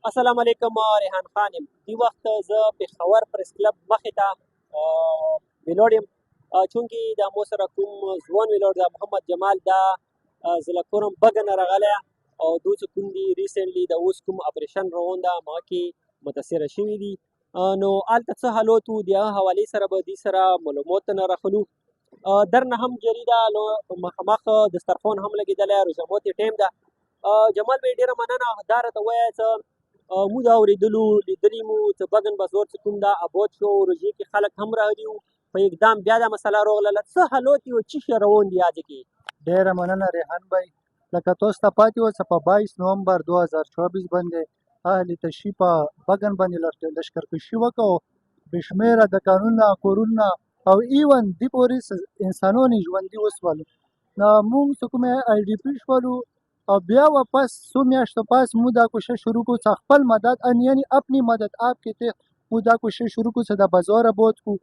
السلام علیکم ریحان خان یم دې وخت زه پېښور پریس کلب مخې ته ولاړ یم چونکې دا مو سره کوم ځوان ولاړ دی محمد جمال دا زه له کورم بګه نه راغلی او دوی چې کوم دي ریسنټلي د اوس کوم اپریشن روان ده هغه کې متاثره شوي دي نو هلته څه حالات وو د هغه حوالې سره به دې سره معلومات نه راخلو درنه هم جریده نو مخامخ دسترخوان هم لګېدلی روژه ماتې ټایم ده جمال بھائی ډېره مننه دا راته ووایه څه مو دا اورېدلو لیدلي مو چې بګن بازار چې کوم دا اباد شو روژې کې خلک هم راغلي وو په اقدام بیا دا مسله راغله څه حالات دي او څه شی روان دي هلته کې ډېره مننه ریحان بھائی لکه تاسو ته پاتې وه چې په 22 نومبر 2024 باندې اهل تشریف په بګن باندې لشکرکشي وکړو بېشمېره د قانون کورونه او ایون دې پورې انسانان ژوندي وسول نو موږ چې کومې آی ډي پي شولو और ब्या वापस सो میاشتو پاس مو دا کوشش شروع کو چې خپل مدد ان یعنی اپنی مدد آپ کے ته مو دا کوشش شروع کو چې د بازار بود کو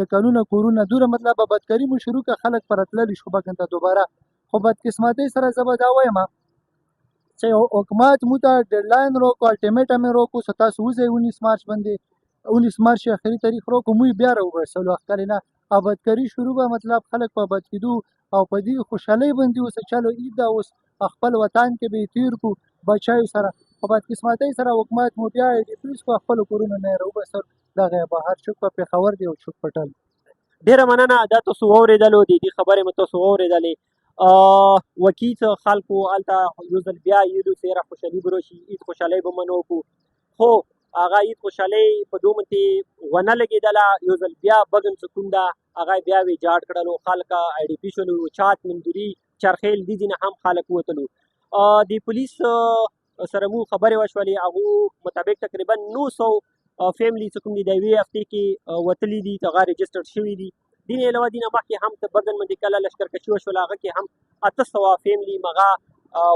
د قانون کورونه دوره مطلب بدکاری مو شروع ک خلک پرتللی شو بګن ته دوباره خو بدقسمتۍ سره زه به دا وایم چې حکومت مو ته ډیډلاین رو کو الټیمیټم رو کو چې تاسو وځئ 19 مارچ باندې 19 مارچ اخري تاریخ رو کو مو بیا راوبرسلو اخرینه بدکاری شروع به مطلب خلک په بد کېدو او په دې خوشحالۍ باندې اوس چلو عید دا اوس خپل وطن کې به تیر کو بچایو سره په بدقسمتۍ سره حکومت مو بیا د پولیس په خپل کورونه نه راوباسر دغه بهر چوک په پېښور دی او چوک پټل ډېره مننه دا تاسو واورېدلو د دې خبرې مې تاسو واورېدلې وکیل خلکو هلته یو ځل بیا عید سره خوشحالي به راشي عید خوشحالۍ به منو کړو خو هغه عید خوشحالۍ په دومره ونه لګېدله یو ځل بیا بګن چې کوم ده هغه بیا ویجاړ کړلو خلک آی ډي پي شولو چات مندوري چرخیل دې ځینې هم خلک وتلو د پولیس سره مو خبرې وشولې هغو مطابق تقریبا 900 فیملی چې کوم دي د یوې هفتې کې وتلي دي چې هغه رجسټرډ شوي دي دې نه علاوه دې نه مخکې هم ته بګن باندې کله لشکرکشي وشوله هغه کې هم 800 فیملی مغه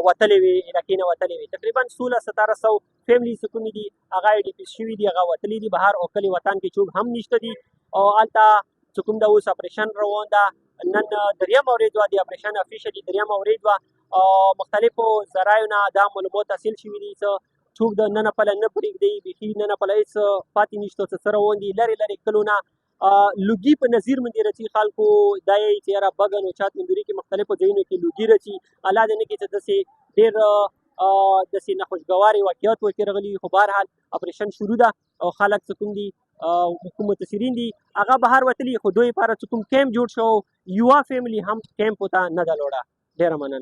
وتلې وې علاقې نه وتلې وې تقریبا 1600 فیملی چې کومې دي هغه آی ډي پي شوي دي هغه وتلي دي بهر او کلي وطن کې څوک هم نشته دي او هلته چې کوم ده اوس اپریشن روان ده نن دریم ورځ وه د اپریشن افیشلي دریم ورځ وه مختلفو ذرایو نه دا معلومات حاصل شوي دي څه څوک د نن پله نه پرېږدي بیخي نن پله هېڅ پاتې نشته څه روان دي لرې لرې کلو نه لوګي په نظیر باندې رچي خلکو دا یې چې یاره بګن او چات مندوري کې مختلفو ځایونو کې لوګي رچي الله دې نه کړي چې داسې ډېر داسې ناخوشګوارې واقعات ورکې راغلي خو بهرحال اپریشن شروع ده او خلک څه کوم دي کوم متاثرین دي هغه بهر وتلي خو دوی لپاره چې کوم کیمپ جوړ شو یوه فیملی هم کیمپ ته نه ده لوړه ډېره مننه